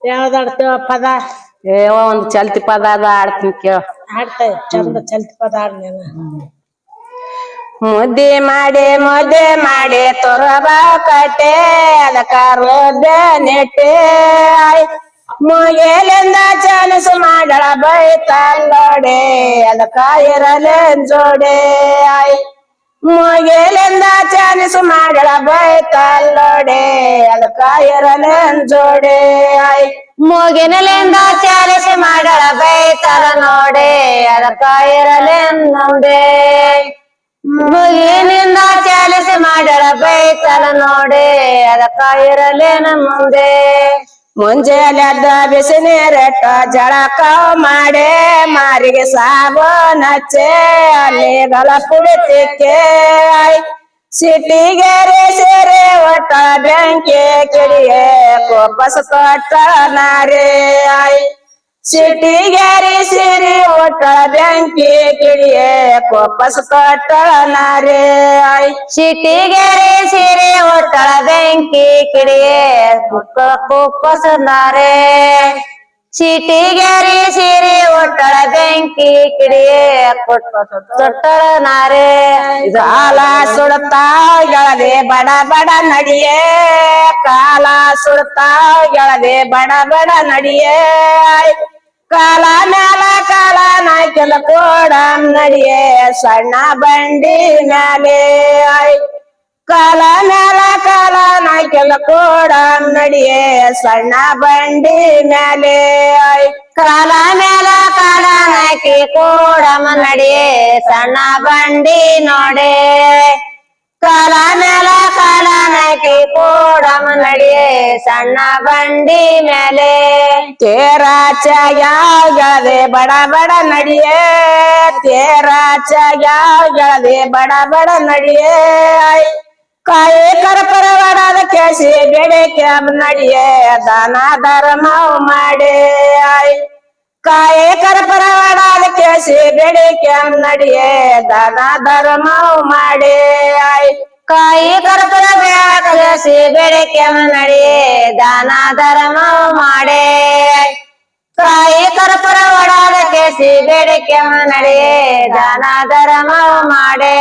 ಯಾವ್ದು ಆಡ್ತೇವ ಪದ? ಒಂದ್ ಚಲ್ತಿ ಪದ ಅದ ಆಡ್ತೀನಿ ಕೇಳ. ಆಡ್ತಾ ಚಂದ ಚಲ್ತಿ ಪದ ಆಡ್ನೇನ. ಮುದ್ದೆ ಮಾಡಿ ತೊರಬ ಕಟ್ಟೆ ಅದಕ್ಕ ರೋದ್ದೆ ನೆಟ್ಟೆ ಮುಗಿಲಿಂದ ಚಾನಸು ಮಾಡಳ ಬೈತಲ್ಲೋಡೆ ಅದಕ್ಕ ಇರಲೇನ್ ಜೋಡೆ ಮುಗಿಲಿಂದ ಚಾನಸು ಮಾಡಳ ಬೈತಲ್ಲೋಡೆ ಅದಕ್ಕ ಇರಲೇನ್ ಜೋಡೆ ಮುಗಿನಲಿಂದ ಚಾನಸು ಮಾಡಳ ಬೈತರ ನೋಡೆ ಅದಕ್ಕ ಇರಲೇನ್ ನೋಡೆ ಮುಗಿನಿಂದ ಚಾಲಿಸಿ ಮಾಡಳ ಬೈತಲ ನೋಡೆ ಅದಕ್ಕ ಇರಲೇನ ಮುಂದೆ ಮುಂಜಾನೆದ್ದ ಬಿಸಿ ನೀರಿಟ್ಟ ಜಳಕ ಮಾಡೆ ಮಾರಿಗೆ ಸಾಬೂನ್ ಹಚ್ಚೆ ಅಲ್ಲಿಗಳ ಪುಡಿತಿಕ್ಕೆ ಸಿಟಿಗೆರೆ ಸೇರೆ ಒಟ್ಟ ಬೆಂಕಿ ಕಿಡಿಯೇ ಕೋಪಸ ತೊಟ್ಟ ನಾರೇ ಸಿಟಿಗೆರಿ ಸಿರಿ ಒಟ್ಟಳ ಬೆಂಕಿ ಕಿಡಿಯೇ ಕೋಪಸ ತೊಟ್ಟಳ ನಾರೇ ಸಿಟಿಗೆರಿ ಸಿರಿ ಒಟ್ಟಳ ಬೆಂಕಿ ಕಿಡಿಯೇ ಕೋಪಸ ನಾರೇ ಸಿಟಿಗೆರಿ ಸಿರಿ ಒಟ್ಟಳ ಬೆಂಕಿ ಕಿಡಿಯೇ ತೊಟ್ಟಳ ನಾರೇ ಕಾಲ ಸುಡ್ತಾವ್ ಗೆಳದೆ ಬಡ ಬಡ ನಡಿಯೇ ಕಾಲ ಸುಡ್ತಾವ್ ಗೆಳದೆ ಬಡ ಬಡ ನಡಿಯೇ ಕಾಲ ಮ್ಯಾಲ ಕಾಲ ನಾಯ್ಕಲ ಕೋಡ ನಡಿಯೇ ಸಣ್ಣ ಬಂಡಿ ಮ್ಯಾಲೆ ಕಾಲ ಮ್ಯಾಲ ಕಾಲ ನಾಯ್ಕಲ ಕೋಡ ನಡಿಯೇ ಸಣ್ಣ ಬಂಡಿ ಮ್ಯಾಲೆ ಕಾಲ ಮ್ಯಾಲ ಕಾಲ ನಾಯ್ಕಿ ಕೋಡಮ ನಡಿಯೇ ಸಣ್ಣ ಬಂಡಿ ನೋಡೆ ಕಾಲ ಮ್ಯಾಲ ಕಾಲ ನಾಯ್ಕಿ ಕೋಡಮ ನಡಿಯೇ ಸಣ್ಣ ಬಂಡಿ ಮೇಲೆ ತೇರಾಚಾಗ್ಯಾಗದೆ ಬಡ ಬಡ ನಡಿಯೇ ತೇರಾಚಾಗ್ಯಾಗದೆ ಬಡ ಬಡ ನಡಿಯೇ ಕಾಯಿ ಕರ್ಪರ ಒಡದ ಕೇಸಿ ಬೆಳೆ ಕ್ಯಾಬ್ ನಡಿಯೇ ದಾನ ಧರ್ಮ ಮಾಡೇ ಕಾಯಿ ಕರ್ಪರ ಒಡದ ಕೇಸಿ ಬೆಳೆ ಕ್ಯಾಬ್ ನಡಿಯೇ ದಾನ ಧರ್ಮ ಮಾಡೇ ಕಾಯಿ ಕರ್ಪರ ಕೇಸಿ ಬೆಳೆ ಕ್ಯಾಬ್ ನಡಿಯೇ ದಾನ ಧರ್ಮ ಮಾಡೇ ಕಾಯಿ ಕರ್ಪೂರ ಒಡದ ಕೇಸಿ ಬೇಡಿಕೆ ನಡೆಯೇ ದಾನ ಧರ್ಮ ಮಾಡೇ